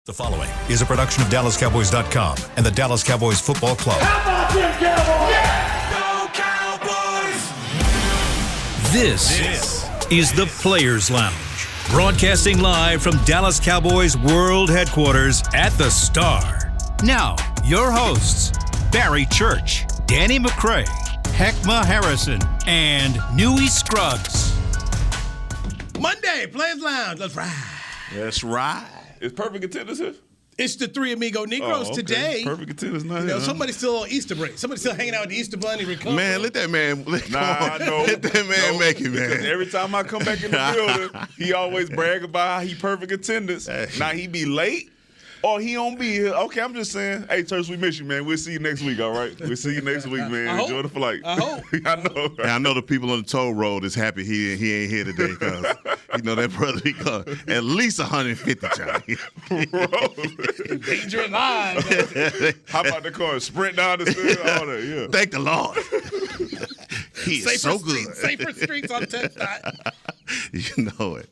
The following is a production of DallasCowboys.com and the Dallas Cowboys Football Club. How about them Cowboys? Yeah! Go Cowboys! This is the Players Lounge, broadcasting live from Dallas Cowboys World Headquarters at the Star. Now, your hosts, Barry Church, Danny McCray, Heckma Harrison, and Newey Scruggs. Monday, Players Lounge. Let's ride. That's right. Is Perfect Attendance here? It's the Three Amigo Negroes today. Perfect Attendance not You here. know, somebody's still on Easter break. Somebody's still hanging out with the Easter Bunny recovering. Man, let that man. I know. Let that man make it, Because man. every time I come back in the building, he always brag about how he perfect attendance. Now he be late or he don't be here. Okay, I'm just saying. Hey, Church, we miss you, man. We'll see you next week, all right? We'll see you next week, man. I Enjoy hope. the flight. I hope. I know. And I know the people on the toll road is happy he ain't here today because you know that brother he got at least 150 Johnny. Dangerous lives. How about the car? Sprint down the stairs, all that, yeah. Thank the Lord. He is so good. Safer streets on TikTok. You know it.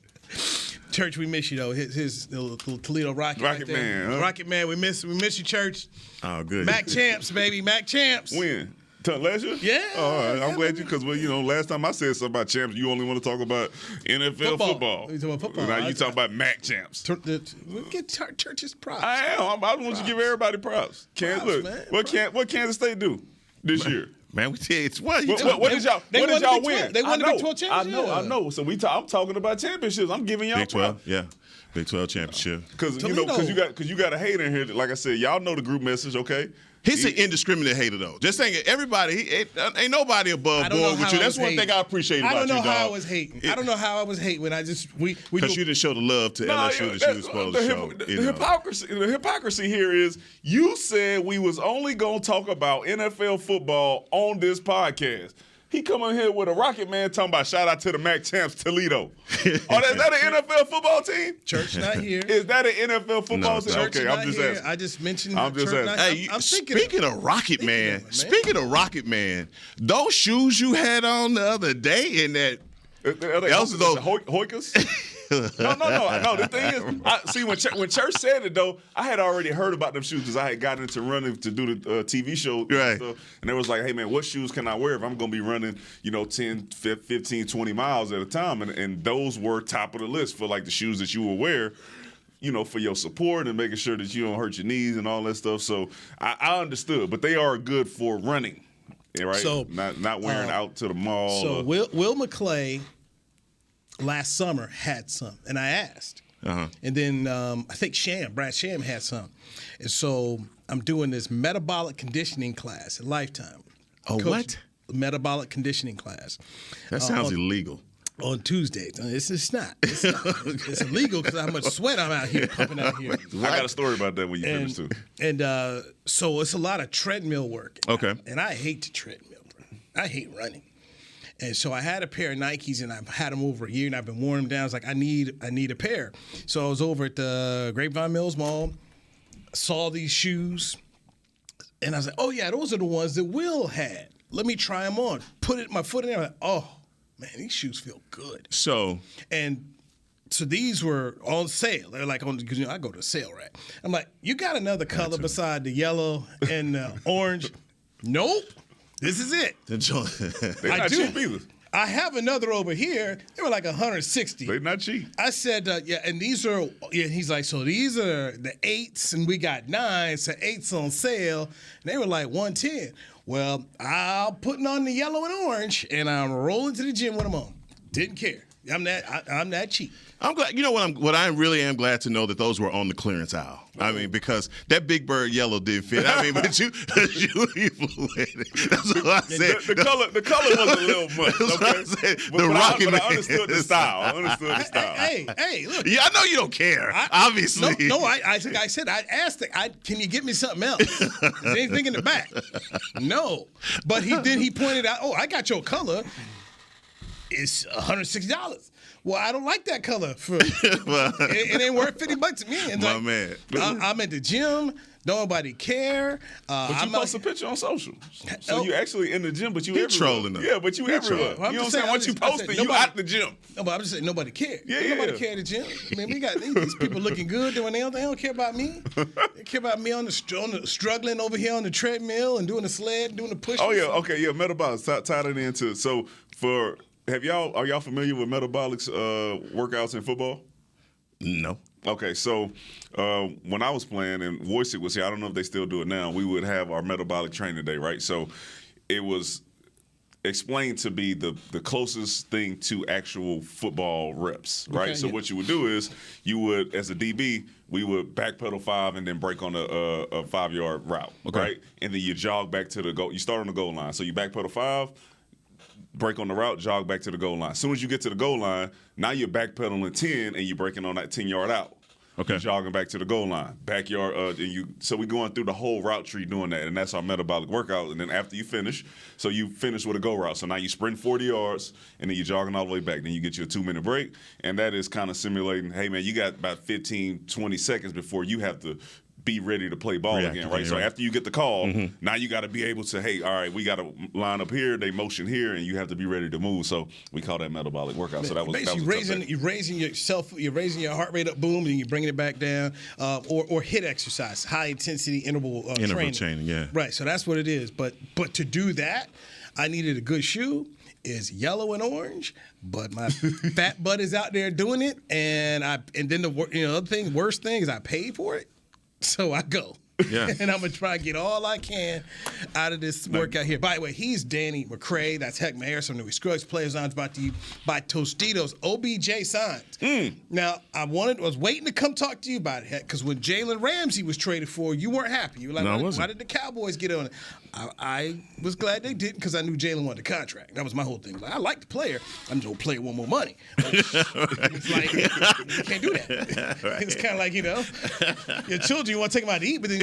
Church, we miss you though. His little Toledo Rocket. Rocket Man, huh? Rocket Man, we miss you, Church. Oh, good. Mac Champs, baby. Mac Champs. When? Last year? Yeah. All right. I'm Yeah, glad you, because, last time I said something about champs, you only want to talk about NFL football. You talking about football. Now you talk about MAC champs. We'll get Church's props. I am. I want you to give everybody props. Look, man. what Kansas State do this year? Man, we tell you, it's what you What did y'all win? They won the Big 12 I championship. know. So I'm talking about championships. I'm giving y'all Big 12, props. yeah. Big 12 championship. Because Toledo. you got a hater in here. Like I said, y'all know the group message, okay? He's an indiscriminate hater, though. Just saying, everybody, ain't nobody above board with you. That's one thing I appreciate about you, I don't know dog. how I was hating. I don't know how I was hating when I just we Because you didn't show the love to LSU that you was supposed to show. The hypocrisy here is you said we was only going to talk about NFL football on this podcast. He come in here with a Rocket Man talking about shout out to the MAC champs Toledo. Is that an NFL football team? Church not here. Is that an NFL football team? Church Okay, not I'm just here. asking. I just mentioned. I'm just Church asking. not- Hey, I'm thinking. speaking of Rocket Man, those shoes you had on the other day in that. Those Hoikers? No. The thing is, when Church said it though, I had already heard about them shoes because I had gotten into running to do the TV show Right. and stuff. And they was like, hey man, what shoes can I wear if I'm going to be running, 10, 15, 20 miles at a time? And those were top of the list for like the shoes that you will wear, for your support and making sure that you don't hurt your knees and all that stuff. So I understood, but they are good for running, right? So, not wearing out to the mall. So Will McClay last summer had some, and I asked. Uh-huh. And then I think Brad Sham had some. And so I'm doing this metabolic conditioning class at Lifetime. What? Metabolic conditioning class. That sounds illegal. On Tuesdays. It's not. It's illegal because of how much sweat I'm out here pumping out here. I got a story about that when you finish too. And so it's a lot of treadmill work. Okay. And I hate the treadmill, bro. I hate running. And so I had a pair of Nikes, and I've had them over a year, and I've been wearing them down. I was like, I need a pair. So I was over at the Grapevine Mills Mall, saw these shoes, and I was like, oh, yeah, those are the ones that Will had. Let me try them on. Put my foot in there. I'm like, oh, man, these shoes feel good. So These were on sale. They're like because I go to a sale rack. I'm like, you got another color beside the yellow and the orange? Nope. This is it. They're I not do. cheap either. I have another over here. They were like 160. They're not cheap. I said, and these are, he's like, so these are the 8s, and we got 9s, so 8s on sale, and they were like 110. Well, I'm putting on the yellow and orange, and I'm rolling to the gym with them on. Didn't care. I'm that cheap. I'm glad. You know what I really am glad to know that those were on the clearance aisle. I mean, because that Big Bird yellow didn't fit. I mean, but you flew with it. That's what I said. The color was a little much. Okay? But I understood the style. Hey, look. Yeah, I know you don't care. Obviously. No, I said, I asked, can you get me something else? Is there anything in the back? No. But he pointed out, I got your color. It's $160. Well, I don't like that color. It ain't worth $50 to me. And My man. I'm at the gym. Don't nobody care. But you post a picture on social. So you actually in the gym, but you everywhere. Trolling them. Yeah, but you everywhere. Well, you know what I'm saying? Once you post it, you out the gym. No, but I'm just saying nobody cared. Yeah, Nobody cared at the gym. I mean, we got these people looking good doing their own thing. They don't care about me. They care about me on the struggling over here on the treadmill and doing the sled, doing the push. Oh yeah, okay, yeah. Metabolics tie that into. So are y'all familiar with metabolics workouts in football? No. Okay, so when I was playing and Wojcik was here, I don't know if they still do it now, we would have our metabolic training day, right? So it was explained to be the closest thing to actual football reps, right? Okay, so what you would do is you would, as a DB, we would backpedal 5 and then break on a 5-yard route, right? And then you jog back to the goal. You start on the goal line. So you backpedal 5, break on the route, jog back to the goal line. As soon as you get to the goal line, now you're backpedaling 10 and you're breaking on that 10-yard out. Okay. You're jogging back to the goal line, backyard, so we're going through the whole route tree doing that, and that's our metabolic workout. And then after you finish, so you finish with a go route. So now you sprint 40 yards, and then you're jogging all the way back. Then you get your 2-minute break, and that is kind of simulating, hey, man, you got about 15, 20 seconds before you have to be ready to play ball again, right? So after you get the call, now you got to be able to, hey, all right, we got to line up here, they motion here, and you have to be ready to move. So we call that metabolic workout. So that was basically you're raising your heart rate up, boom, and you're bringing it back down, or hit exercise, high intensity interval training. Yeah. Right. So that's what it is. But to do that, I needed a good shoe. Is yellow and orange, but my fat butt is out there doing it, and then the worst thing is I paid for it. So I go. Yeah. And I'm going to try to get all I can out of this workout here. By the way, he's Danny McCray. That's Heck Mayer, some of the Scruggs Players Lounge brought to you by Tostitos. OBJ signs. Now, I was waiting to come talk to you about it, Heck, because when Jalen Ramsey was traded for, you weren't happy. You were like, no, I wasn't. Why did the Cowboys get on it? I was glad they didn't because I knew Jalen wanted the contract. That was my whole thing. Like, I like the player. I'm just going to play one more money. It's like, you can't do that. Right. It's kind of like, your children, you want to take them out to eat, but then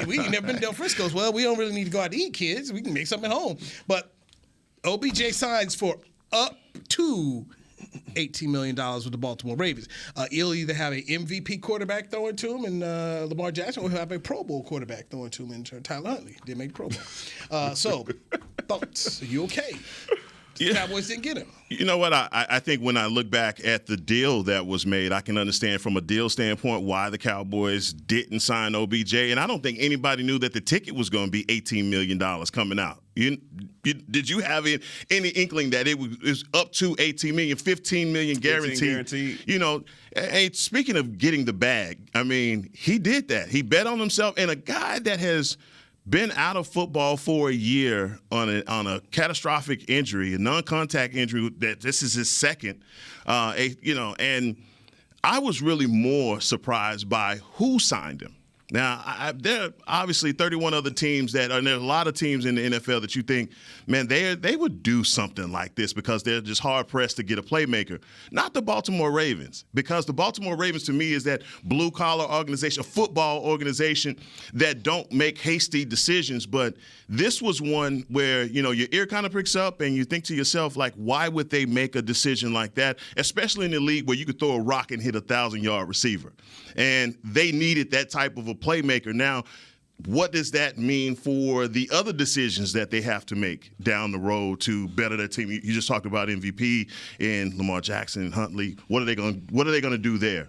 we ain't never been to Del Frisco's. Well, we don't really need to go out to eat, kids. We can make something at home. But OBJ signs for up to $18 million with the Baltimore Ravens. He'll either have an MVP quarterback throwing to him in Lamar Jackson, or he'll have a Pro Bowl quarterback throwing to him in Tyler Huntley. Didn't make Pro Bowl. So, thoughts? Are you okay? The Cowboys didn't get him. You know what? I think when I look back at the deal that was made, I can understand from a deal standpoint why the Cowboys didn't sign OBJ. And I don't think anybody knew that the ticket was going to be $18 million coming out. Did you have any inkling that it was up to $18 million, $15 million guaranteed? And speaking of getting the bag, I mean, he did that. He bet on himself, and a guy that has been out of football for a year on a catastrophic injury, a non-contact injury, that this is his second, and I was really more surprised by who signed him. Now, there are obviously 31 other teams and there are a lot of teams in the NFL that you think, man, they would do something like this because they're just hard-pressed to get a playmaker. Not the Baltimore Ravens, because the Baltimore Ravens, to me, is that blue-collar organization, a football organization that don't make hasty decisions. But this was one where, your ear kind of pricks up and you think to yourself, like, why would they make a decision like that, especially in the league where you could throw a rock and hit a 1,000-yard receiver? And they needed that type of a playmaker. Now, what does that mean for the other decisions that they have to make down the road to better their team? You just talked about MVP and Lamar Jackson and Huntley. What are they going to do there?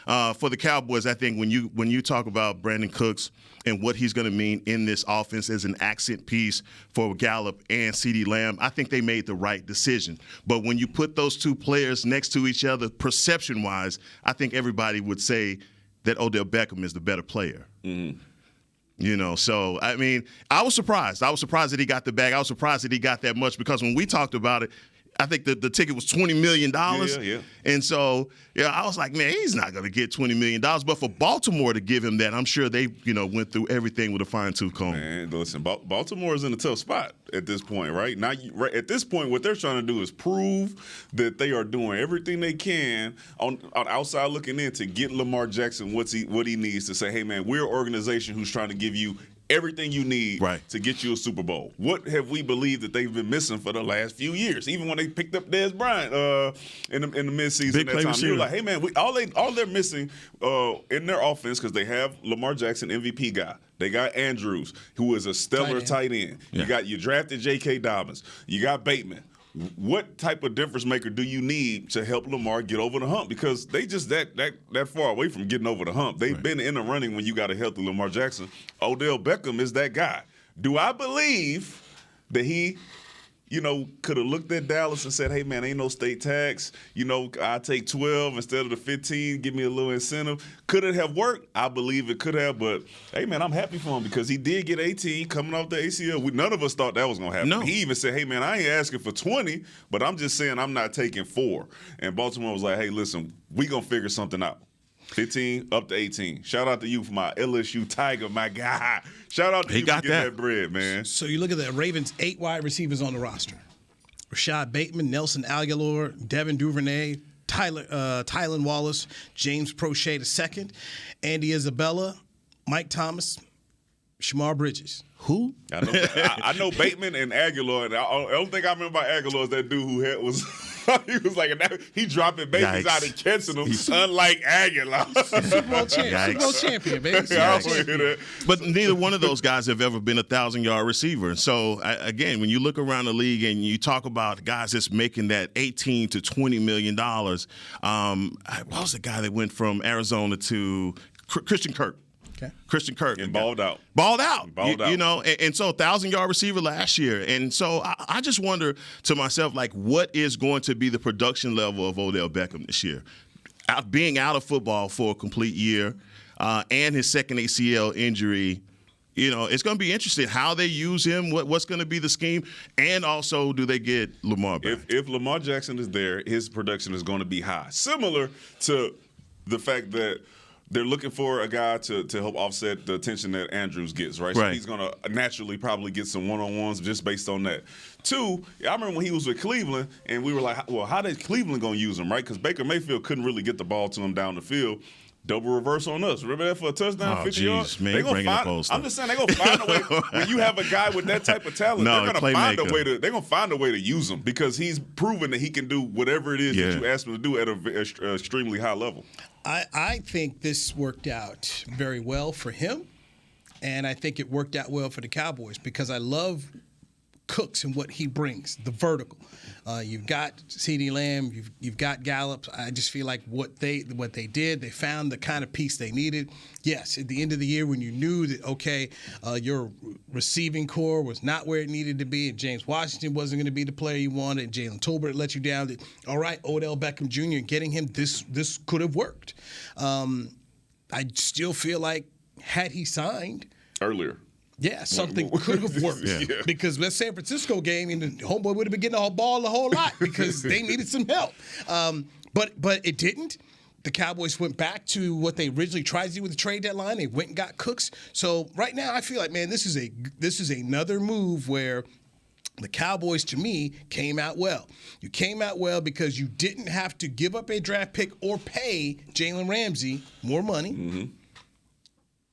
For the Cowboys, I think when you talk about Brandon Cooks and what he's going to mean in this offense as an accent piece for Gallup and CeeDee Lamb, I think they made the right decision. But when you put those two players next to each other, perception-wise, I think everybody would say that Odell Beckham is the better player. Mm-hmm. So, I mean, I was surprised. I was surprised that he got the bag. I was surprised that he got that much because when we talked about it, I think the ticket was $20 million. Yeah. And so, I was like, man, he's not going to get $20 million. But for Baltimore to give him that, I'm sure they, went through everything with a fine-tooth comb. Man, listen, Baltimore is in a tough spot at this point, right? Now, at this point, what they're trying to do is prove that they are doing everything they can on outside looking in to get Lamar Jackson what he needs to say, hey, man, we're an organization who's trying to give you everything you need Right. to get you a Super Bowl. What have we believed that they've been missing for the last few years? Even when they picked up Dez Bryant in the midseason Big that play time, receiver. you were like, hey man, all they're missing in their offense, because they have Lamar Jackson, MVP guy. They got Andrews, who is a stellar tight end. Yeah. You drafted J.K. Dobbins. You got Bateman. What type of difference maker do you need to help Lamar get over the hump? Because they just that far away from getting over the hump. They've been in the running when you got a healthy Lamar Jackson. Odell Beckham is that guy. Do I believe that he, could have looked at Dallas and said, hey, man, ain't no state tax. I take 12 instead of the 15. Give me a little incentive. Could it have worked? I believe it could have. But, hey, man, I'm happy for him because he did get 18 coming off the ACL. None of us thought that was going to happen. No. He even said, hey, man, I ain't asking for 20, but I'm just saying I'm not taking 4. And Baltimore was like, hey, listen, we going to figure something out. 15 up to 18. Shout out to you for my LSU Tiger, my guy. Shout out to you for getting that bread, man. So you look at the Ravens' 8 wide receivers on the roster. Rashad Bateman, Nelson Aguilar, Devin Duvernay, Tylan Wallace, James Prochet II, Andy Isabella, Mike Thomas, Shamar Bridges. Who? I know Bateman and Aguilar. And the only thing I remember about Aguilar is that dude who was he was like he dropping babies out and catching them, unlike Aguilar. Super Bowl champion, baby. But neither one of those guys have ever been a 1,000-yard receiver. So again, when you look around the league and you talk about guys that's making that $18 to $20 million, what was the guy that went from Arizona to Christian Kirk? Okay. Christian Kirk. And balled out. And so 1,000-yard receiver last year. And so I just wonder to myself, like, what is going to be the production level of Odell Beckham this year? Being out of football for a complete year and his second ACL injury, it's going to be interesting how they use him, what's going to be the scheme, and also do they get Lamar back? If Lamar Jackson is there, his production is going to be high. Similar to the fact that they're looking for a guy to help offset the attention that Andrews gets, right? So he's going to naturally probably get some one-on-ones just based on that. 2, I remember when he was with Cleveland, and we were like, well, how is Cleveland going to use him, right? Because Baker Mayfield couldn't really get the ball to him down the field. Double reverse on us. Remember that for a touchdown, 50 yards? Man, I'm just saying they're going to find a way. When you have a guy with that type of talent, they're going to find a way to. They're going to find a way to use him because he's proven that he can do whatever it is that you ask him to do at an extremely high level. I think this worked out very well for him, and I think it worked out well for the Cowboys because I love Cooks and what he brings, the vertical. You've got CeeDee Lamb, you've got Gallup. I just feel like what they did, they found the kind of piece they needed. Yes, at the end of the year when you knew that, your receiving core was not where it needed to be and James Washington wasn't going to be the player you wanted and Jalen Tolbert let you down, that, all right, Odell Beckham Jr., getting him, this could have worked. I still feel like had he signed earlier, yeah, something could have worked. Because that San Francisco game, and the homeboy would have been getting the ball a whole lot because they needed some help. But it didn't. The Cowboys went back to what they originally tried to do with the trade deadline. They went and got Cooks. So right now, I feel like, man, this is another move where the Cowboys, to me, came out well. You came out well because you didn't have to give up a draft pick or pay Jalen Ramsey more money. Mm-hmm.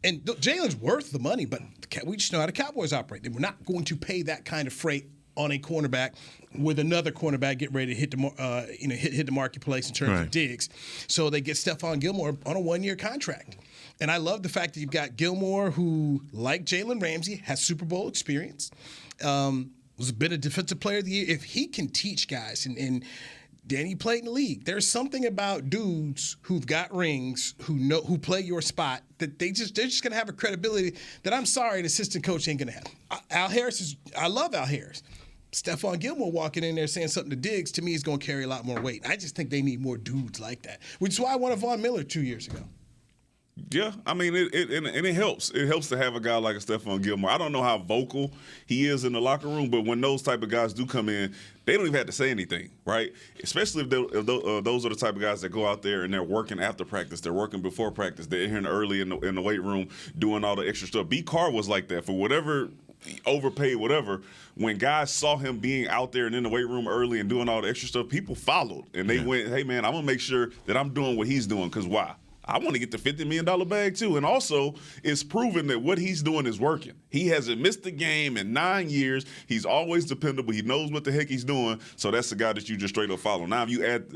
And Jalen's worth the money, but we just know how the Cowboys operate. We're not going to pay that kind of freight on a cornerback with another cornerback getting ready to hit the marketplace in terms of Diggs. So they get Stephon Gilmore on a 1-year contract. And I love the fact that you've got Gilmore, who, like Jalen Ramsey, has Super Bowl experience, was a bit of Defensive Player of the Year. If he can teach guys, and Danny played in the league, there's something about dudes who've got rings, who play your spot, that they're just going to have a credibility that I'm sorry the assistant coach ain't going to have. I love Al Harris. Stephon Gilmore walking in there saying something to Diggs, to me, is going to carry a lot more weight. I just think they need more dudes like that, which is why I wanted Von Miller 2 years ago. Yeah, I mean, it helps. It helps to have a guy like a Stephon Gilmore. I don't know how vocal he is in the locker room, but when those type of guys do come in, they don't even have to say anything, right? Especially if those are the type of guys that go out there and they're working after practice, they're working before practice, they're here early in the weight room doing all the extra stuff. B. Carr was like that for whatever. Overpaid, whatever. When guys saw him being out there and in the weight room early and doing all the extra stuff, people followed. And they went, hey, man, I'm going to make sure that I'm doing what he's doing. Because why? I want to get the $50 million bag too. And also, it's proven that what he's doing is working. He hasn't missed a game in 9 years. He's always dependable. He knows what the heck he's doing. So that's the guy that you just straight up follow. Now, if you add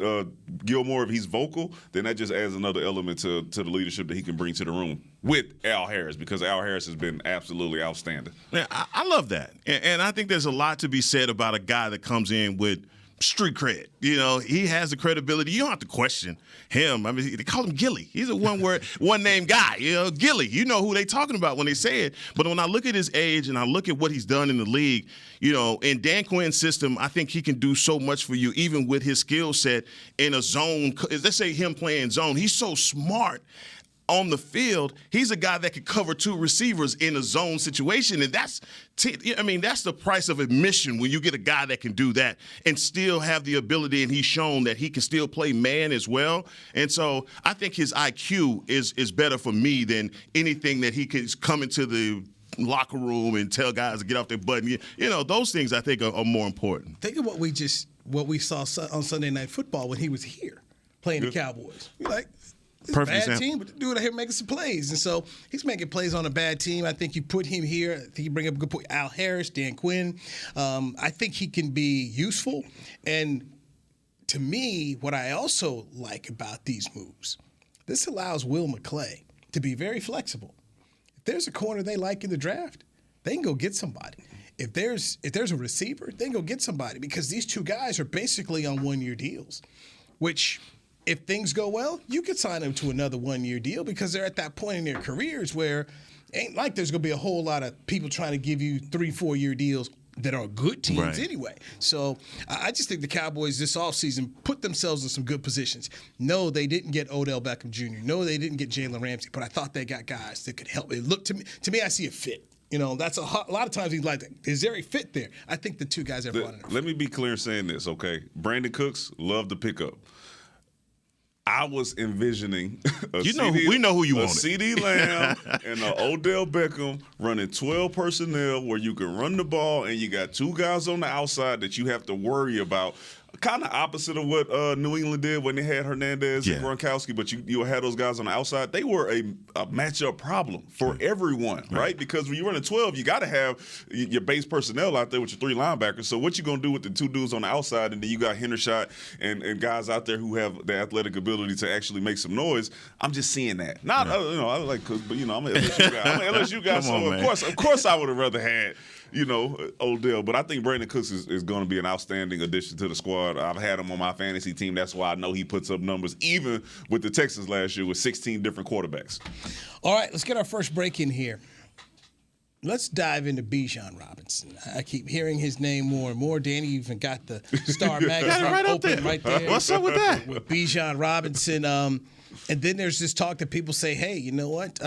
Gilmore, if he's vocal, then that just adds another element to the leadership that he can bring to the room with Al Harris, because Al Harris has been absolutely outstanding. Yeah, I love that. And I think there's a lot to be said about a guy that comes in with street cred. You know, he has the credibility. You don't have to question him. I mean, they call him Gilly. He's a one-name guy. You know, Gilly. You know who they talking about when they say it. But when I look at his age and I look at what he's done in the league, you know, in Dan Quinn's system, I think he can do so much for you, even with his skill set in a zone. Let's say him playing zone. He's so smart on the field. He's a guy that could cover 2 receivers in a zone situation, and that's the price of admission when you get a guy that can do that and still have the ability, and he's shown that he can still play man as well. And so I think his IQ is better for me than anything that he could come into the locker room and tell guys to get off their butt. You know, those things I think are more important. Think of what we saw on Sunday Night Football when he was here playing the Cowboys. You're like, it's a bad team, but the dude out here making some plays. And so he's making plays on a bad team. I think you put him here. I think you bring up a good point. Al Harris, Dan Quinn. I think he can be useful. And to me, what I also like about these moves, this allows Will McClay to be very flexible. If there's a corner they like in the draft, they can go get somebody. If there's a receiver, they can go get somebody, because these 2 guys are basically on 1-year deals, which – if things go well, you could sign them to another 1-year deal, because they're at that point in their careers where ain't like there's going to be a whole lot of people trying to give you 3-4-year deals that are good teams anyway. So I just think the Cowboys this offseason put themselves in some good positions. No, they didn't get Odell Beckham Jr. No, they didn't get Jalen Ramsey, but I thought they got guys that could help. It looked to me, I see a fit. You know, that's a lot of times he's like, is there a fit there? I think the 2 guys have brought it. Let me be clear in saying this, okay? Brandon Cooks, love the pickup. I was envisioning we know who you wanted. CeeDee Lamb and Odell Beckham running 12 personnel where you can run the ball and you got 2 guys on the outside that you have to worry about. Kind of opposite of what New England did when they had Hernandez and Gronkowski, but you had those guys on the outside. They were a matchup problem for everyone, right? Because when you're running 12, you got to have your base personnel out there with your 3 linebackers. So what you going to do with the 2 dudes on the outside, and then you got Hendershot and guys out there who have the athletic ability to actually make some noise? I'm just seeing that. Not, I like Cook, but, I'm an LSU guy. I'm an LSU guy, so of course I would have rather had Odell. But I think Brandon Cooks is going to be an outstanding addition to the squad. I've had him on my fantasy team. That's why I know he puts up numbers, even with the Texans last year with 16 different quarterbacks. All right, let's get our first break in here. Let's dive into Bijan Robinson. I keep hearing his name more and more. Danny even got the Star magazine open right there. What's up with that? With Bijan Robinson. And then there's this talk that people say, hey, you know what?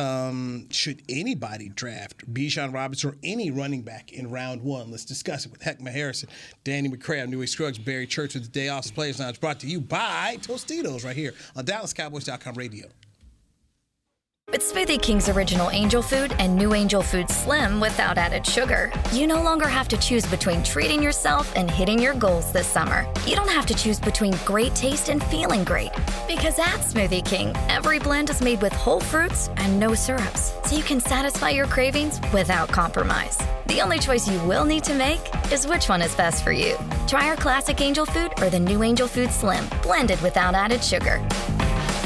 Should anybody draft Bijan Robinson or any running back in round 1? Let's discuss it with Heckma Harrison, Danny McCray, I'm Newey Scruggs, Barry Church with the Day Off Players Lounge, brought to you by Tostitos right here on DallasCowboys.com radio. With Smoothie King's original Angel Food and new Angel Food Slim without added sugar, you no longer have to choose between treating yourself and hitting your goals this summer. You don't have to choose between great taste and feeling great. Because at Smoothie King, every blend is made with whole fruits and no syrups, so you can satisfy your cravings without compromise. The only choice you will need to make is which one is best for you. Try our classic Angel Food or the new Angel Food Slim, blended without added sugar.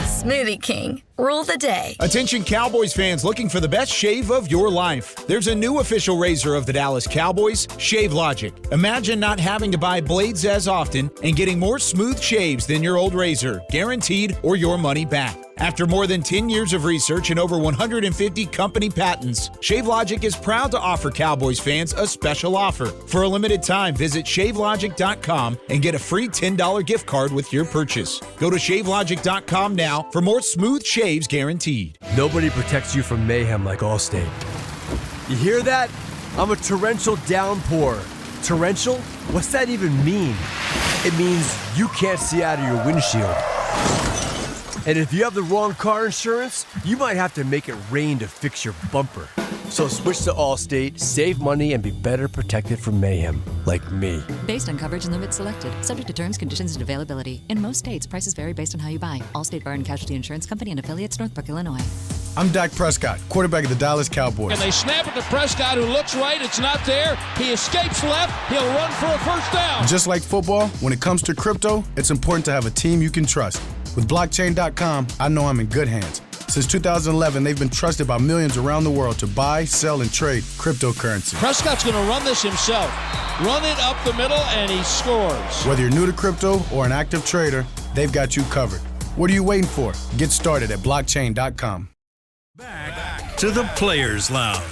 Smoothie King. Rule the day. Attention Cowboys fans looking for the best shave of your life. There's a new official razor of the Dallas Cowboys, Shave Logic. Imagine not having to buy blades as often and getting more smooth shaves than your old razor, guaranteed or your money back. After more than 10 years of research and over 150 company patents, Shave Logic is proud to offer Cowboys fans a special offer. For a limited time, visit shavelogic.com and get a free $10 gift card with your purchase. Go to shavelogic.com now for more smooth shaves guaranteed. Nobody protects you from mayhem like Allstate. You hear that? I'm a torrential downpour. Torrential? What's that even mean? It means you can't see out of your windshield. And if you have the wrong car insurance, you might have to make it rain to fix your bumper. So switch to Allstate, save money, and be better protected from mayhem, like me. Based on coverage and limits selected, subject to terms, conditions, and availability. In most states, prices vary based on how you buy. Allstate Bar and Casualty Insurance Company and affiliates, Northbrook, Illinois. I'm Dak Prescott, quarterback of the Dallas Cowboys. And they snap it to Prescott, who looks right. It's not there. He escapes left. He'll run for a first down. Just like football, when it comes to crypto, it's important to have a team you can trust. With blockchain.com, I know I'm in good hands. Since 2011, they've been trusted by millions around the world to buy, sell, and trade cryptocurrency. Prescott's going to run this himself. Run it up the middle, and he scores. Whether you're new to crypto or an active trader, they've got you covered. What are you waiting for? Get started at blockchain.com. Back to the Players Lounge.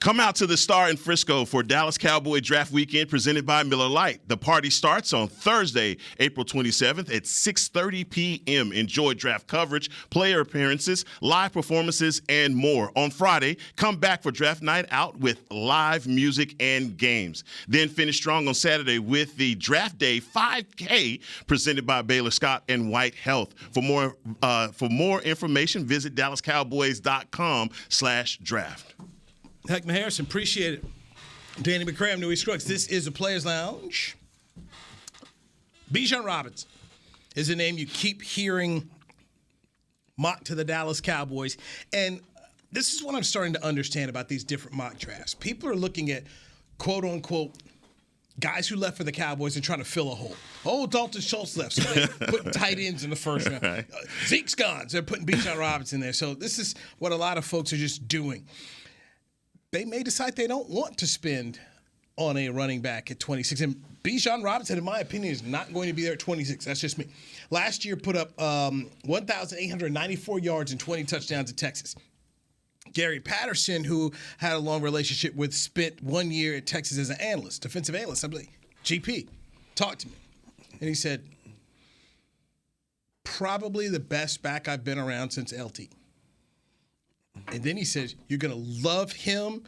Come out to the Star in Frisco for Dallas Cowboy Draft Weekend presented by Miller Lite. The party starts on Thursday, April 27th at 6:30 p.m. Enjoy draft coverage, player appearances, live performances, and more. On Friday, come back for draft night out with live music and games. Then finish strong on Saturday with the Draft Day 5K presented by Baylor Scott and White Health. For more information, visit DallasCowboys.com/draft. Heckman Harrison, appreciate it. Danny McCram, New East Crooks. This is the Players Lounge. Bijan Robinson is a name you keep hearing mocked to the Dallas Cowboys. And this is what I'm starting to understand about these different mock drafts. People are looking at, quote unquote, guys who left for the Cowboys and trying to fill a hole. Oh, Dalton Schultz left, so they're putting tight ends in the first round. Right. Zeke's gone, so they're putting Bijan Robinson there. So this is what a lot of folks are just doing. They may decide they don't want to spend on a running back at 26. And Bijan Robinson, in my opinion, is not going to be there at 26. That's just me. Last year put up 1,894 yards and 20 touchdowns at Texas. Gary Patterson, who had a long relationship with, spent 1 year at Texas as an analyst, defensive analyst, I believe, GP, talked to me. And he said, probably the best back I've been around since LT. And then he says, you're going to love him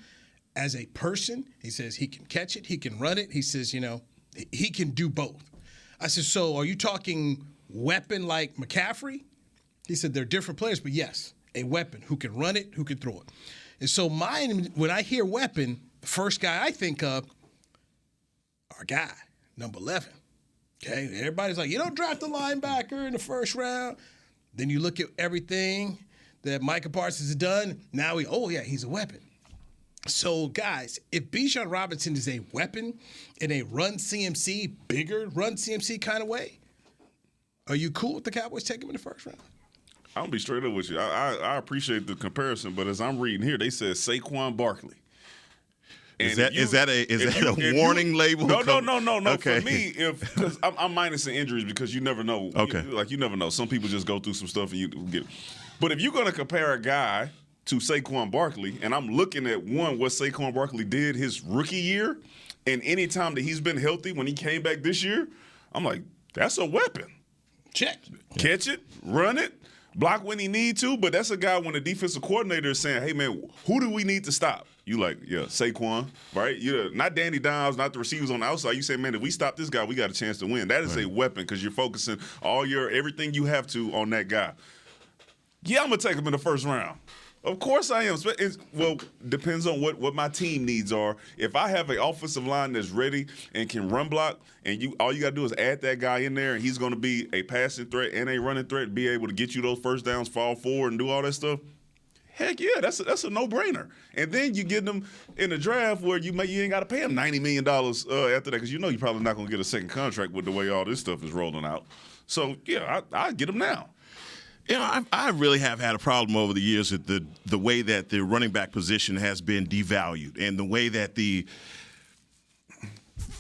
as a person. He says he can catch it, he can run it. He says, he can do both. I said, so are you talking weapon like McCaffrey? He said, they're different players, but yes, a weapon who can run it, who can throw it. And so when I hear weapon, the first guy I think of, our guy, number 11. Okay, everybody's like, you don't draft a linebacker in the first round. Then you look at everything that Micah Parsons has done. Now he's a weapon. So, guys, if Bijan Robinson is a weapon in a run CMC, bigger run CMC kind of way, are you cool with the Cowboys taking him in the first round? I'll be straight up with you. I appreciate the comparison, but as I'm reading here, they said Saquon Barkley. Is that a warning label? No. Okay. For me, because I'm minusing injuries because you never know. Okay. You never know. Some people just go through some stuff and you get. But if you're going to compare a guy to Saquon Barkley, and I'm looking at what Saquon Barkley did his rookie year, and any time that he's been healthy when he came back this year, I'm like, that's a weapon. Check. Catch it, run it, block when he need to. But that's a guy when the defensive coordinator is saying, hey, man, who do we need to stop? You like, yeah, Saquon, right? Not Danny Dimes, not the receivers on the outside. You say, man, if we stop this guy, we got a chance to win. That is a weapon because you're focusing everything you have to on that guy. Yeah, I'm going to take him in the first round. Of course I am. Depends on what my team needs are. If I have an offensive line that's ready and can run block, and all you got to do is add that guy in there, and he's going to be a passing threat and a running threat, be able to get you those first downs, fall forward, and do all that stuff, heck yeah, that's a no-brainer. And then you get them in the draft where you ain't got to pay him $90 million after that because you're probably not going to get a second contract with the way all this stuff is rolling out. So, yeah, I get him now. I really have had a problem over the years with the way that the running back position has been devalued and the way that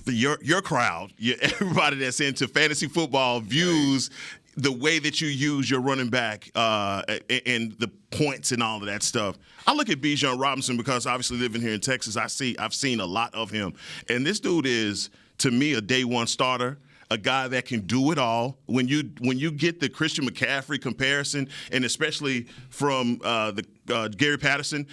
your crowd, everybody that's into fantasy football views the way that you use your running back and the points and all of that stuff. I look at Bijan Robinson because obviously living here in Texas, I've seen a lot of him. And this dude is, to me, a day one starter. A guy that can do it all. When you get the Christian McCaffrey comparison, and especially from the Gary Patterson,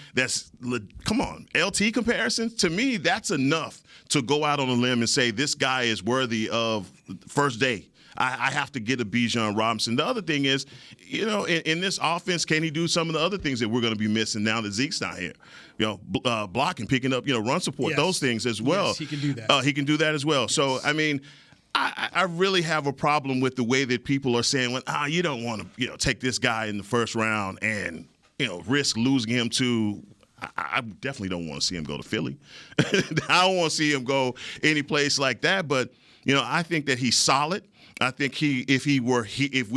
come on, LT comparisons, to me, that's enough to go out on a limb and say this guy is worthy of first day. I have to get a Bijan Robinson. The other thing is, in this offense, can he do some of the other things that we're going to be missing now that Zeke's not here? Blocking, picking up, run support, those things as well. Yes, he can do that. He can do that as well. Yes. So, I mean, I really have a problem with the way that people are saying, you don't want to, take this guy in the first round and, risk losing him to. I definitely don't want to see him go to Philly. I don't want to see him go any place like that. But, I think that he's solid. I think if we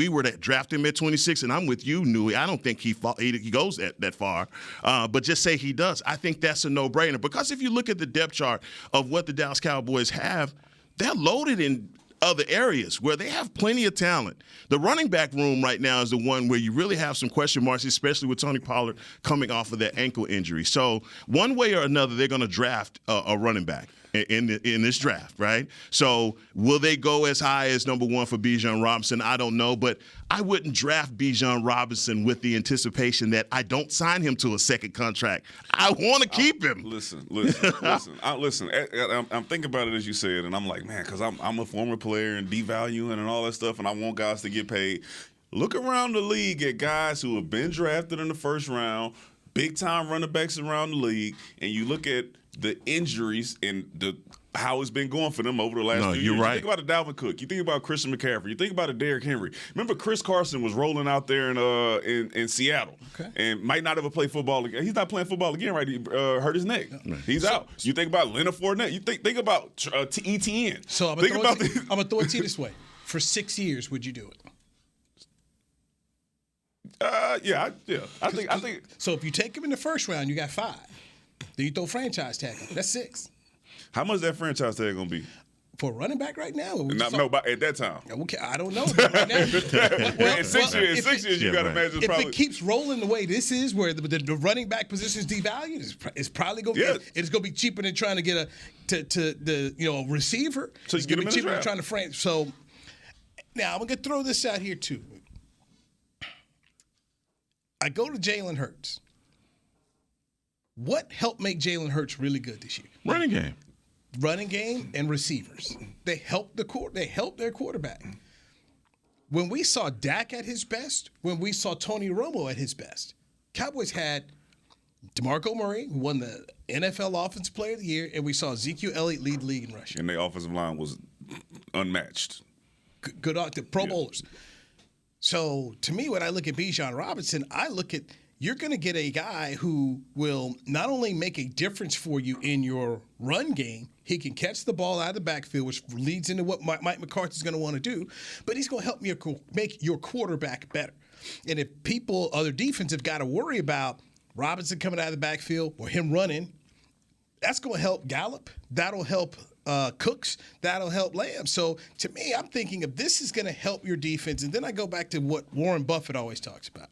were to draft him at 26, and I'm with you, Newey, I don't think he goes that far. But just say he does. I think that's a no-brainer. Because if you look at the depth chart of what the Dallas Cowboys have, they're loaded in other areas where they have plenty of talent. The running back room right now is the one where you really have some question marks, especially with Tony Pollard coming off of that ankle injury. So one way or another, they're going to draft a running back in this draft, right? So will they go as high as number one for Bijan Robinson? I don't know, but I wouldn't draft Bijan Robinson with the anticipation that I don't sign him to a second contract. I want to keep him. Listen. I'm thinking about it as you said, and I'm like, man, because I'm a former player and devaluing and all that stuff, and I want guys to get paid. Look around the league at guys who have been drafted in the first round, big-time running backs around the league, and you look at the injuries and how it's been going for them over the last few years. Right. You think about a Dalvin Cook. You think about Christian McCaffrey. You think about a Derrick Henry. Remember Chris Carson was rolling out there in Seattle and might not ever play football again. He's not playing football again, right? He hurt his neck. He's out. You think about Leonard Fournette. You think about ETN. So I'm going to throw it to you this way. For 6 years, would you do it? I think. So if you take him in the first round, you got 5. Then you throw franchise tag on. That's 6. How much is that franchise tag going to be? For a running back right now? But at that time. Okay, I don't know. Right now. In 6 years, you got to imagine. If it keeps rolling the way this is, where the running back position is devalued, it's probably going to be. It's going to be cheaper than trying to get a receiver. So it's going to be cheaper than trying to franchise. So now I'm going to throw this out here too. I go to Jalen Hurts. What helped make Jalen Hurts really good this year? Running game and receivers. They helped their quarterback. When we saw Dak at his best, when we saw Tony Romo at his best, Cowboys had DeMarco Murray, who won the NFL Offensive Player of the Year, and we saw Ezekiel Elliott lead the league in rushing. And their offensive line was unmatched. Good the Pro Bowlers. So, to me, when I look at Bijan Robinson, I look at you're going to get a guy who will not only make a difference for you in your run game, he can catch the ball out of the backfield, which leads into what Mike McCarthy's going to want to do, but he's going to help make your quarterback better. And if other defense have got to worry about Robinson coming out of the backfield or him running, that's going to help Gallup. That'll help Cooks, that'll help Lamb. So to me, I'm thinking if this is going to help your defense, and then I go back to what Warren Buffett always talks about.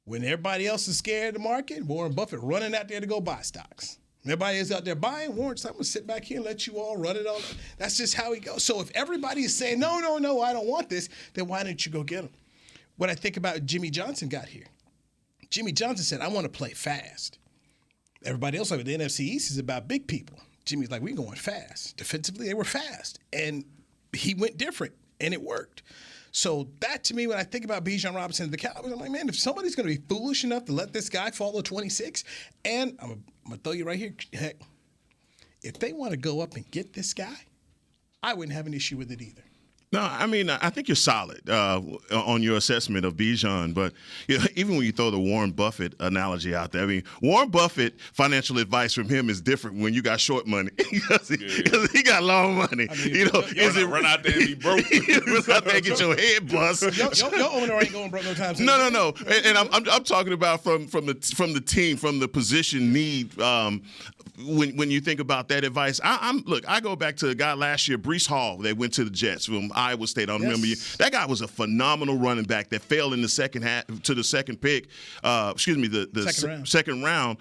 When everybody else is scared of the market, Warren Buffett running out there to go buy stocks. Everybody is out there buying. Warren's I'm going to sit back here and let you all run it all. That's just how he goes. So if everybody is saying, no, I don't want this, then why don't you go get him? What I think about Jimmy Johnson got here. Jimmy Johnson said, I want to play fast. Everybody else, like the NFC East, is about big people. Jimmy's like, we're going fast. Defensively, they were fast. And he went different, and it worked. So that, to me, when I think about Bijan Robinson and the Cowboys, I'm like, man, if somebody's going to be foolish enough to let this guy fall at 26, and I'm going to throw you right here, heck, if they want to go up and get this guy, I wouldn't have an issue with it either. No, I mean, I think you're solid on your assessment of Bijan, but even when you throw the Warren Buffett analogy out there, I mean, Warren Buffett, financial advice from him is different when you got short money because he got long money. I mean, run out there and be broke. Run out there and get your head bust. Your owner ain't going broke no time soon. No. And I'm talking about from the team, from the position need. When you think about that advice, I go back to a guy last year, Breece Hall. They went to the Jets from Iowa State. I don't remember you. That guy was a phenomenal running back that fell in the second half to the second pick. The second round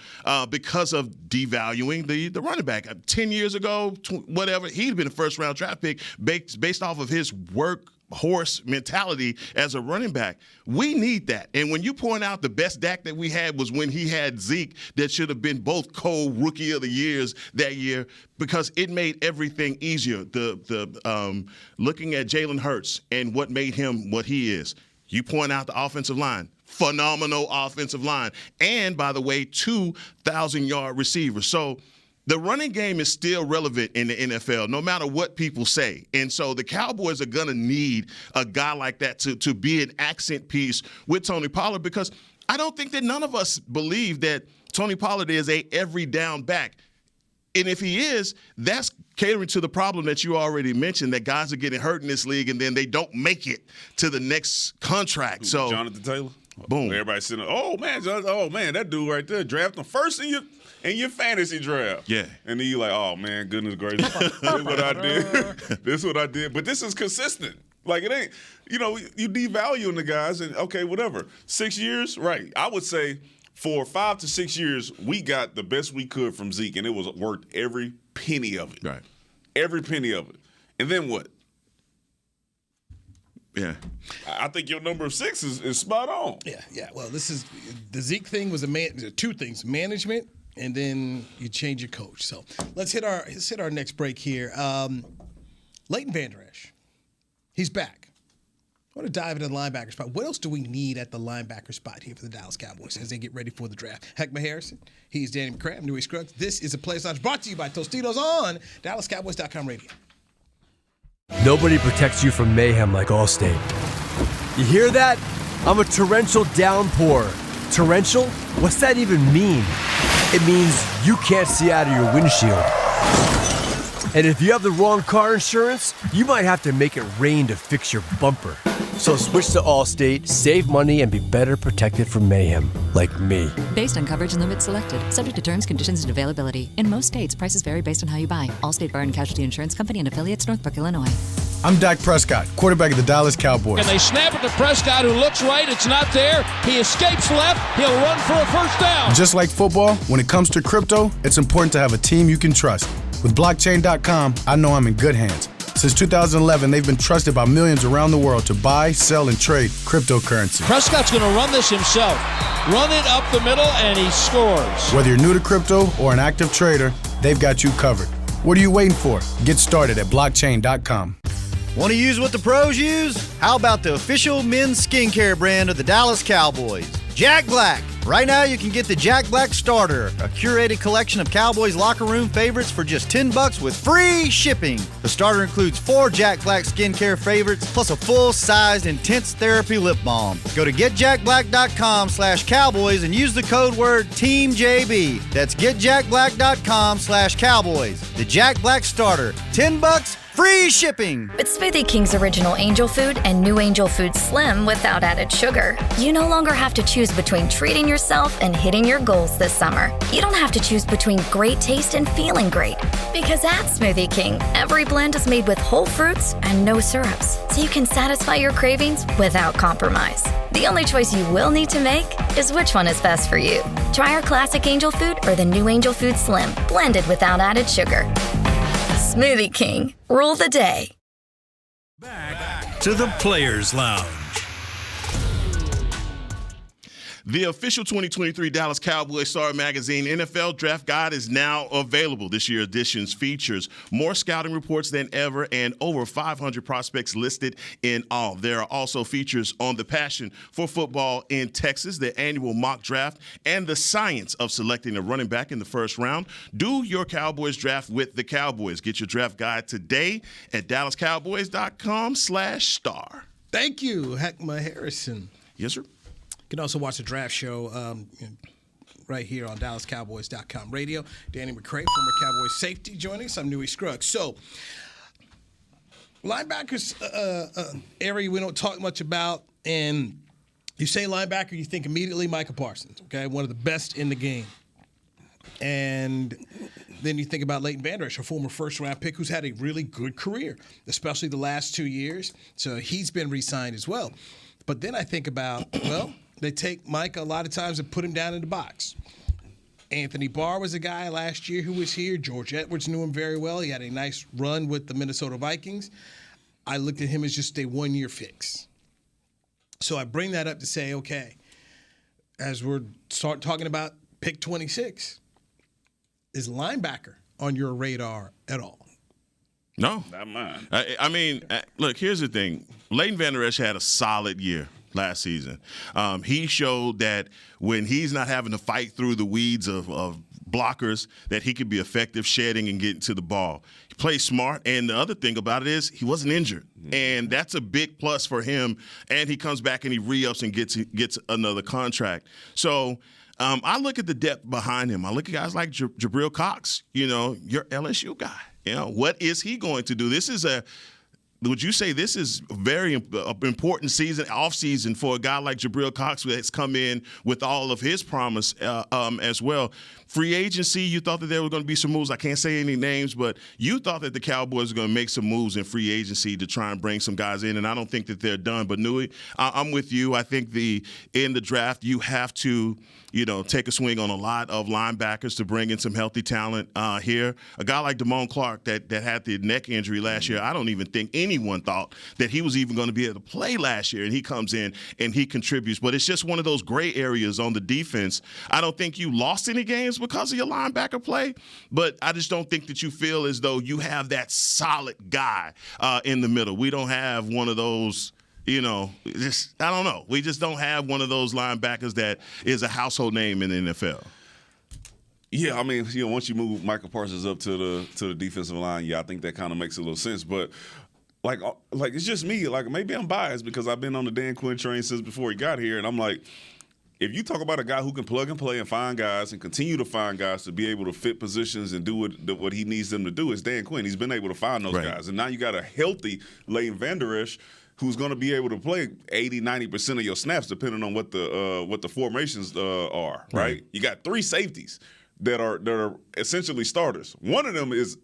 because of devaluing the running back. 10 years ago, whatever, he'd been a first round draft pick based off of his work horse mentality as a running back. We need that. And when you point out the best Dak that we had was when he had Zeke, that should have been both co-rookie of the years that year, because it made everything easier. The looking at Jalen Hurts and what made him what he is. You point out the offensive line. Phenomenal offensive line. And, by the way, 2,000-yard receivers. So the running game is still relevant in the NFL, no matter what people say. And so the Cowboys are going to need a guy like that to be an accent piece with Tony Pollard, because I don't think that none of us believe that Tony Pollard is a every down back. And if he is, that's catering to the problem that you already mentioned, that guys are getting hurt in this league and then they don't make it to the next contract. So Jonathan Taylor? Boom. Everybody's sitting, oh man, that dude right there, draft him first in your fantasy draft. Yeah. And then you're like, oh man, goodness gracious, this is what I did. This is what I did. But this is consistent. Like, it ain't, you devaluing the guys and okay, whatever. 6 years, right. I would say for 5 to 6 years, we got the best we could from Zeke, and it was worth every penny of it. Right. Every penny of it. And then what? Yeah. I think your number 6 is spot on. Yeah. Well, this is the Zeke thing was two things: management, and then you change your coach. So let's hit our next break here. Leighton Vander Esch, he's back. I want to dive into the linebacker spot. What else do we need at the linebacker spot here for the Dallas Cowboys as they get ready for the draft? Heckma Harrison, he's Danny McCray, I'm Newey Scruggs. This is a Players Lounge brought to you by Tostitos on DallasCowboys.com radio. Nobody protects you from mayhem like Allstate. You hear that? I'm a torrential downpour. Torrential? What's that even mean? It means you can't see out of your windshield. And if you have the wrong car insurance, you might have to make it rain to fix your bumper. So switch to Allstate, save money, and be better protected from mayhem, like me. Based on coverage and limits selected, subject to terms, conditions, and availability. In most states, prices vary based on how you buy. Allstate Bar and Casualty Insurance Company and affiliates, Northbrook, Illinois. I'm Dak Prescott, quarterback of the Dallas Cowboys. And they snap it to Prescott, who looks right. It's not there. He escapes left. He'll run for a first down. Just like football, when it comes to crypto, it's important to have a team you can trust. With blockchain.com, I know I'm in good hands. Since 2011, they've been trusted by millions around the world to buy, sell, and trade cryptocurrency. Prescott's going to run this himself. Run it up the middle, and he scores. Whether you're new to crypto or an active trader, they've got you covered. What are you waiting for? Get started at blockchain.com. Want to use what the pros use? How about the official men's skincare brand of the Dallas Cowboys, Jack Black? Right now, you can get the Jack Black Starter, a curated collection of Cowboys locker room favorites for just $10 with free shipping. The starter includes 4 Jack Black skincare favorites, plus a full-sized intense therapy lip balm. Go to getjackblack.com/Cowboys and use the code word TEAMJB. That's getjackblack.com/Cowboys. The Jack Black Starter, $10, free shipping. With Smoothie King's original angel food and new angel food slim without added sugar, you no longer have to choose between treating yourself and hitting your goals this summer. You don't have to choose between great taste and feeling great. Because at Smoothie King, every blend is made with whole fruits and no syrups, so you can satisfy your cravings without compromise. The only choice you will need to make is which one is best for you. Try our classic angel food or the new angel food slim, blended without added sugar. Smoothie King, rule the day. Back to the Players Lounge. The official 2023 Dallas Cowboys Star Magazine NFL Draft Guide is now available. This year's edition features more scouting reports than ever and over 500 prospects listed in all. There are also features on the passion for football in Texas, the annual mock draft, and the science of selecting a running back in the first round. Do your Cowboys draft with the Cowboys. Get your draft guide today at DallasCowboys.com/star. Thank you, Heckma Harrison. Yes, sir. You can also watch the draft show right here on DallasCowboys.com radio. Danny McCray, former Cowboys safety, joining us. I'm Newey Scruggs. So, linebackers area we don't talk much about, and you say linebacker, you think immediately Micah Parsons, okay, one of the best in the game. And then you think about Leighton Vander Esch, a former first-round pick who's had a really good career, especially the last 2 years. So he's been re-signed as well. But then I think about, well, they take Micah a lot of times and put him down in the box. Anthony Barr was a guy last year who was here. George Edwards knew him very well. He had a nice run with the Minnesota Vikings. I looked at him as just a one-year fix. So I bring that up to say, okay, as we're talking about pick 26, is linebacker on your radar at all? No. Not mine. I mean, look, here's the thing. Leighton Vander Esch had a solid year last season. He showed that when he's not having to fight through the weeds of blockers, that he could be effective shedding and getting to the ball. He plays smart, and the other thing about it is he wasn't injured, and that's a big plus for him. And he comes back and he re-ups and gets another contract. So I look at the depth behind him. I look at guys like Jabril Cox, your LSU guy. What is he going to do? Would you say this is a very important off season for a guy like Jabril Cox that's come in with all of his promise as well? Free agency, you thought that there were going to be some moves. I can't say any names, but you thought that the Cowboys were going to make some moves in free agency to try and bring some guys in, and I don't think that they're done. But Nui, I'm with you. I think in the draft you have to take a swing on a lot of linebackers to bring in some healthy talent here. A guy like Damone Clark that had the neck injury last year, I don't even think anyone thought that he was even going to be able to play last year, and he comes in and he contributes. But it's just one of those gray areas on the defense. I don't think you lost any games because of your linebacker play, but I just don't think that you feel as though you have that solid guy in the middle. We don't have one of those I don't know. We just don't have one of those linebackers that is a household name in the NFL. Yeah, I mean, once you move Michael Parsons up to the defensive line, I think that kind of makes a little sense. But like it's just me. Like maybe I'm biased because I've been on the Dan Quinn train since before he got here, and I'm like, if you talk about a guy who can plug and play and find guys and continue to find guys to be able to fit positions and do what he needs them to do, it's Dan Quinn. He's been able to find those guys, and now you got a healthy Leighton Vander Esch who's going to be able to play 80-90% of your snaps depending on what the formations are, right? You got 3 safeties that are essentially starters. One of them is,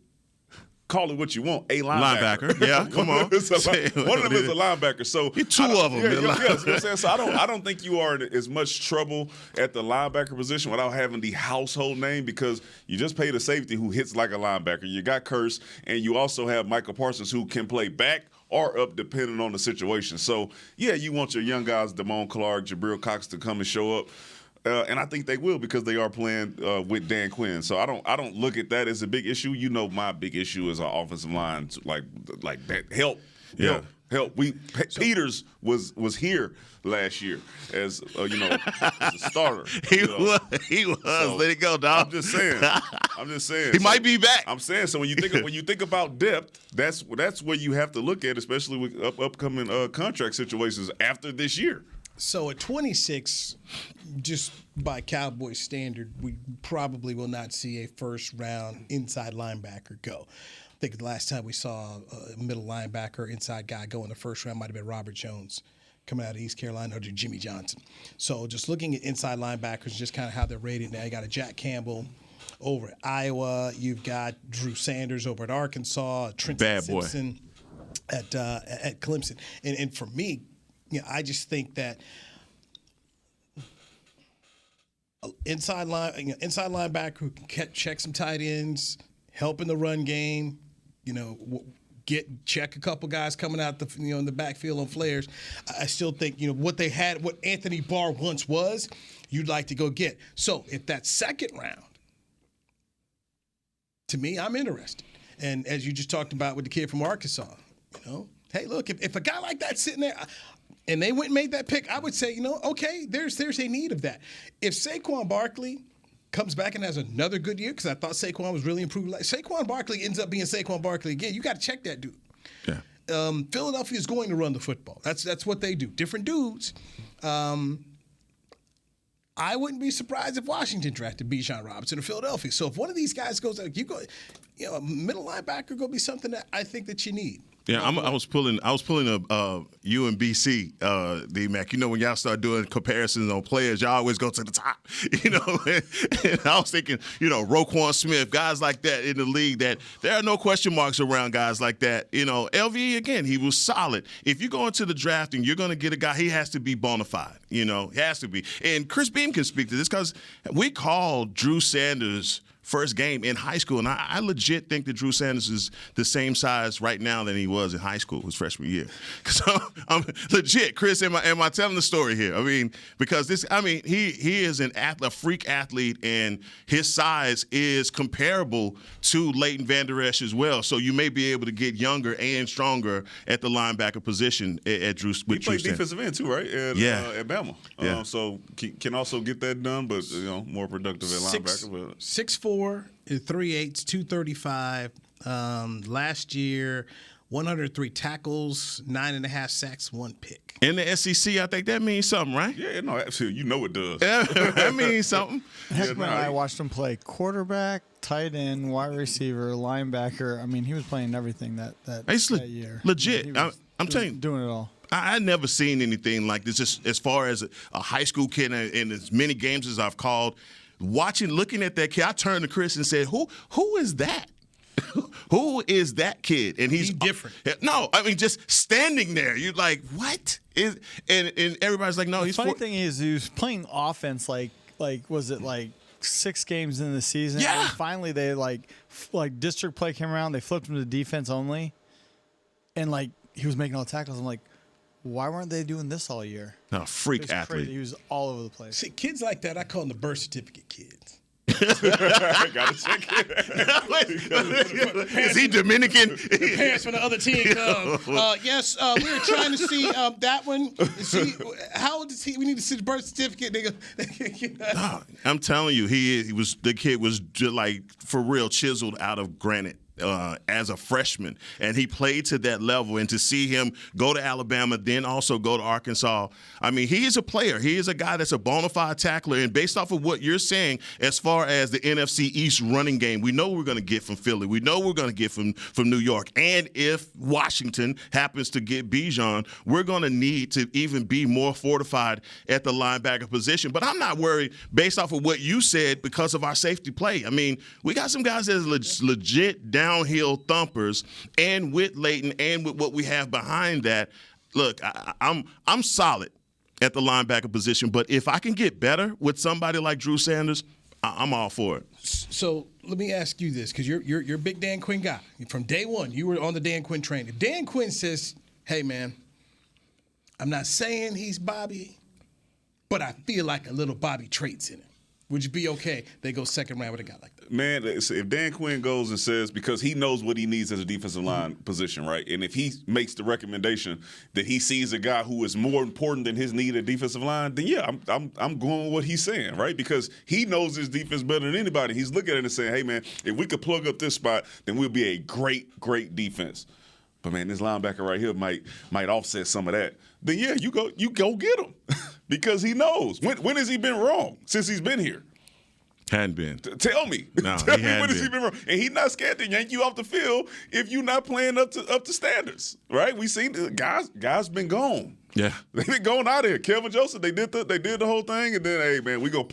call it what you want, a linebacker. Yeah, come on. One of them is a linebacker. So 2 of them. Yeah, you know what I'm saying? So I don't think you are in as much trouble at the linebacker position without having the household name, because you just paid a safety who hits like a linebacker. You got Curse, and you also have Michael Parsons who can play back or up depending on the situation. So, yeah, you want your young guys, Damone Clark, Jabril Cox, to come and show up. And I think they will, because they are playing with Dan Quinn. So I don't look at that as a big issue. My big issue is our offensive line, like that. Help. Peters was here last year as as a starter. He was. So, let it go, dog. I'm just saying. He might be back. I'm saying. So when you think about depth, that's where you have to look at, especially with upcoming contract situations after this year. So at 26, just by Cowboys standard, we probably will not see a first-round inside linebacker go. I think the last time we saw a middle linebacker inside guy go in the first round might have been Robert Jones coming out of East Carolina, or Jimmy Johnson. So just looking at inside linebackers, just kind of how they're rated now. You got a Jack Campbell over at Iowa. You've got Drew Sanders over at Arkansas. Trenton Simpson at Clemson. And for me, I just think that inside linebacker who can check some tight ends, help in the run game, check a couple guys coming out in the backfield on flares. I still think what they had, what Anthony Barr once was, you'd like to go get. So if that's second round, to me, I'm interested. And as you just talked about with the kid from Arkansas, hey, look, if a guy like that's sitting there, and they went and made that pick, I would say, okay, there's a need of that. If Saquon Barkley comes back and has another good year, because I thought Saquon was really improved. Like, Saquon Barkley ends up being Saquon Barkley again. You got to check that dude. Yeah. Philadelphia is going to run the football. That's what they do. Different dudes. I wouldn't be surprised if Washington drafted Bijan Robinson or Philadelphia. So if one of these guys goes out, a middle linebacker going to be something that I think that you need. Yeah, I was pulling a UMBC, D-Mac. When y'all start doing comparisons on players, y'all always go to the top. And I was thinking, Roquan Smith, guys like that in the league, that there are no question marks around guys like that. LVE, again, he was solid. If you go into the draft and you're going to get a guy, he has to be bona fide. He has to be. And Chris Beam can speak to this, because we called Drew Sanders first game in high school. And I legit think that Drew Sanders is the same size right now than he was in high school his freshman year. So I'm legit, Chris, am I telling the story here? I mean, because he is a freak athlete, and his size is comparable to Leighton Vander Esch as well. So you may be able to get younger and stronger at the linebacker position at Drew. He played defensive end too, right? At Bama. Yeah. So can also get that done, but more productive at linebacker. 6'4", 3/8", 235. Last year, 103 tackles, 9.5 sacks, 1 pick. In the SEC, I think that means something, right? Yeah, no, absolutely. You know it does. That means something. Heckman and I watched him play quarterback, tight end, wide receiver, linebacker. I mean, he was playing everything that year. Legit. I'm telling you. Doing it all. I never seen anything like this. Just as far as a high school kid, in as many games as I've called, looking at that kid, I turned to Chris and said, "Who is that? Who is that kid?" And he's different. No, I mean just standing there. You're like, "What is?" And everybody's like, "No, he's." The funny thing is, he was playing offense like was it like 6 games in the season? Yeah. And finally, they like district play came around. They flipped him to defense only, and he was making all the tackles. I'm like, why weren't they doing this all year? No, freak athlete. Crazy. He was all over the place. See, kids like that, I call them the birth certificate kids. Gotta check it. Is he Dominican? The parents from the other team come. Yes, we were trying to see that one. See, how old is he? We need to see the birth certificate. No, I'm telling you, the kid was just like for real chiseled out of granite. As a freshman, and he played to that level, and to see him go to Alabama, then also go to Arkansas, I mean, he is a player. He is a guy that's a bona fide tackler, and based off of what you're saying as far as the NFC East running game, we know we're going to get from Philly. We know we're going to get from New York, and if Washington happens to get Bijan, we're going to need to even be more fortified at the linebacker position. But I'm not worried based off of what you said because of our safety play. I mean, we got some guys that's legit downhill thumpers, and with Leighton and with what we have behind that, look, I'm solid at the linebacker position, but if I can get better with somebody like Drew Sanders, I'm all for it. So let me ask you this, because you're a big Dan Quinn guy. From day one, you were on the Dan Quinn train. If Dan Quinn says, "Hey man, I'm not saying he's Bobby, but I feel like a little Bobby traits in him," would you be okay? They go second round with a guy like that. Man, if Dan Quinn goes and says, because he knows what he needs as a defensive line position, right? And if he makes the recommendation that he sees a guy who is more important than his need at defensive line, then yeah, I'm going with what he's saying, right? Because he knows his defense better than anybody. He's looking at it and saying, "Hey man, if we could plug up this spot, then we'll be a great defense." But man, this linebacker right here might offset some of that. Then yeah, you go get him because he knows. When has he been wrong since he's been here? Hadn't been. Tell me. No, Tell he me hadn't when has he been wrong. And he's not scared to yank you off the field if you're not playing up to standards, right? We seen the guys been gone. Yeah, they've been going out here. Kelvin Joseph, they did the whole thing, and then hey man, we're gonna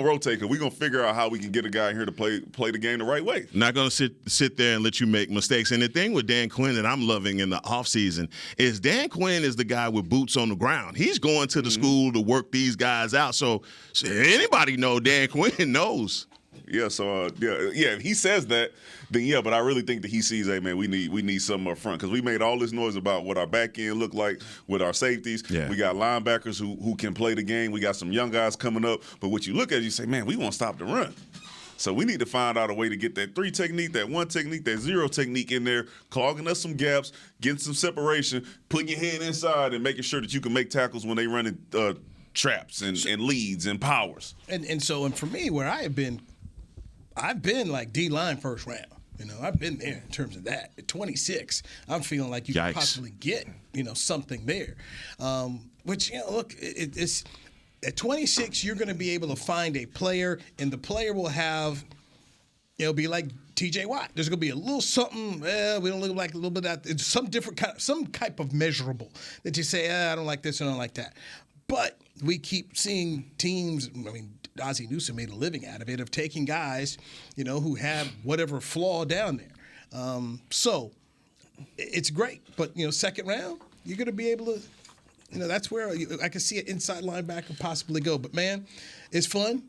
rotate because we're gonna figure out how we can get a guy in here to play the game the right way. Not gonna sit there and let you make mistakes. And the thing with Dan Quinn that I'm loving in the offseason is Dan Quinn is the guy with boots on the ground. He's going to the school to work these guys out. So anybody know Dan Quinn knows. Yeah, so if he says that, then yeah, but I really think that he sees, hey man, we need something up front because we made all this noise about what our back end look like with our safeties. Yeah. We got linebackers who can play the game. We got some young guys coming up. But what you look at, you say, man, we want to stop the run. So we need to find out a way to get that 3 technique, that 1 technique, that 0 technique in there, clogging us some gaps, getting some separation, putting your head inside, and making sure that you can make tackles when they running traps and leads and powers. And for me, where I've been like D-line first round. I've been there in terms of that. At 26, I'm feeling like you could possibly get, something there. Which, look, it's at 26, you're going to be able to find a player, and the player will have, it'll be like T.J. Watt. There's going to be a little something. We don't look like a little bit of that. It's some type of measurable that you say, I don't like this, I don't like that. But we keep seeing teams. I mean, Ozzie Newsome made a living out of it, of taking guys, who have whatever flaw down there. So it's great. But, second round, you're going to be able to, that's where I can see an inside linebacker possibly go. But, man, it's fun.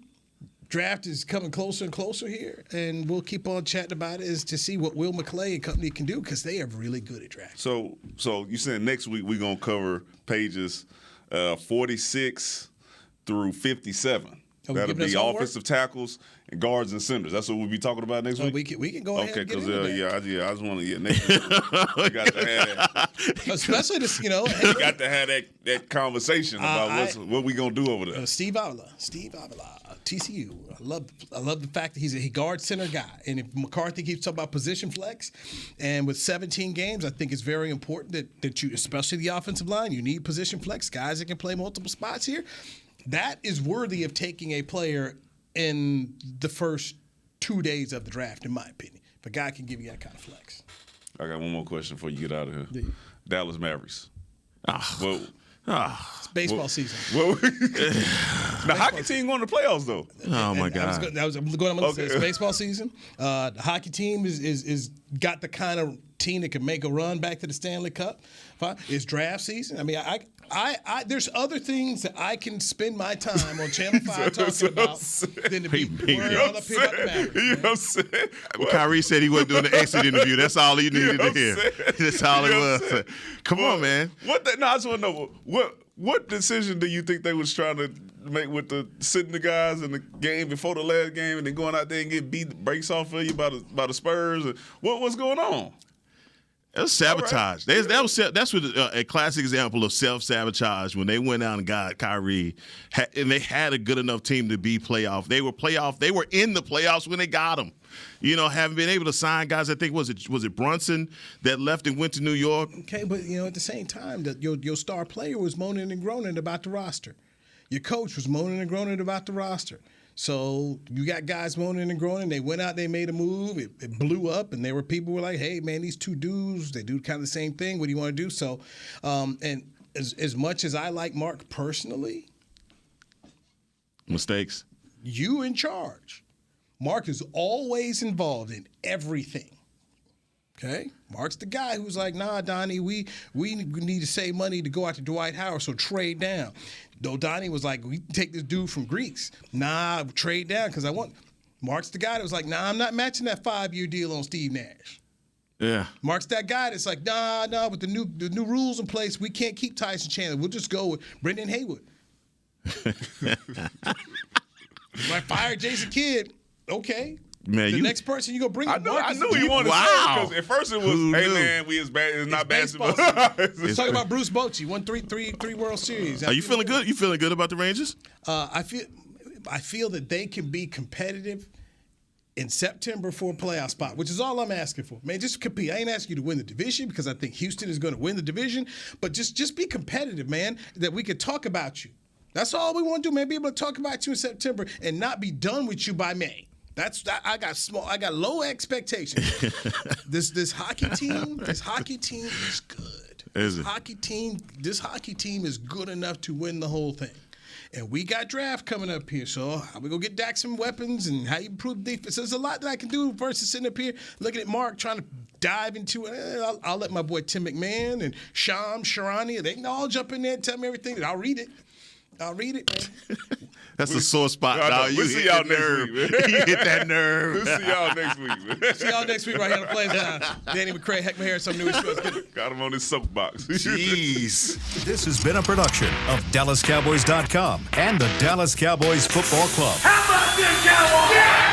draft is coming closer and closer here, and we'll keep on chatting about it is to see what Will McClay and company can do because they are really good at drafting. So you said next week we're going to cover pages 46 through 57. That'll be offensive tackles and guards and centers. That's what we'll be talking about next week? We can go ahead and get into that. I just want to get next week. You got to have that. Especially this, You got to have that conversation about what we going to do over there. Steve Avila, TCU. I love the fact that he's a guard center guy. And if McCarthy keeps talking about position flex, and with 17 games, I think it's very important that you, especially the offensive line, you need position flex, guys that can play multiple spots here. That is worthy of taking a player in the first 2 days of the draft, in my opinion. If a guy can give you that kind of flex. I got one more question before you get out of here. Yeah. Dallas Mavericks. It's baseball season. The hockey team going to the playoffs, though. Oh, my God. It's baseball season. The hockey team is got the kind of team that can make a run back to the Stanley Cup. It's draft season. I mean, I there's other things that I can spend my time on Channel 5 talking about than to be worrying all up here about the Mavericks. You know what I'm saying? Kyrie said he wasn't doing the exit interview. That's all he needed to hear. That's all it was. Come on, man. I just want to know, what decision do you think they was trying to make with the sitting the guys in the game before the last game and then going out there and get breaks off for you by the Spurs? What's going on? It was sabotage. Right. That's what a classic example of self-sabotage when they went out and got Kyrie, and they had a good enough team to be playoff. They were in the playoffs when they got him. Having been able to sign guys, I think was it Brunson that left and went to New York. Okay, but at the same time, that your star player was moaning and groaning about the roster. Your coach was moaning and groaning about the roster. So you got guys moaning and groaning. They went out, they made a move. It blew up, and there were people who were like, hey, man, these two dudes, they do kind of the same thing. What do you want to do? So, and as much as I like Mark personally. Mistakes. You in charge. Mark is always involved in everything. Okay? Mark's the guy who's like, nah, Donnie, we need to save money to go out to Dwight Howard, so trade down. Though Donnie was like, we take this dude from Greeks. Nah, trade down because I want. Mark's the guy that was like, nah, I'm not matching that 5-year deal on Steve Nash. Yeah. Mark's that guy that's like, nah, with the new rules in place, we can't keep Tyson Chandler. We'll just go with Brendan Haywood. If I fire Jason Kidd, okay. Man, the next person you go bring. I knew he wanted to say because at first it was, man, we as bad. It's not basketball. Let's talk about Bruce Bochy. Won three World Series. Are you feeling good? You feeling good about the Rangers? I feel that they can be competitive in September for a playoff spot, which is all I'm asking for. Man, just compete. I ain't asking you to win the division because I think Houston is going to win the division, but just be competitive, man. That we could talk about you. That's all we want to do, man. Be able to talk about you in September and not be done with you by May. I got low expectations. This hockey team is good. Is it? This hockey team is good enough to win the whole thing. And we got draft coming up here, so how we gonna get Dak some weapons and how you improve defense? There's a lot that I can do versus sitting up here looking at Mark trying to dive into it. I'll let my boy Tim McMahon and Sham Sharani, they can all jump in there and tell me everything, and I'll read it, man. That's a sore spot, dog. We'll see y'all next week, man. You hit that nerve. We'll see y'all next week, man. See y'all next week right here on the Players Lounge. Danny McCray, Heck my hair, some new shows. Got him on his soapbox. Jeez. This has been a production of DallasCowboys.com and the Dallas Cowboys Football Club. How about this, Cowboys? Yeah!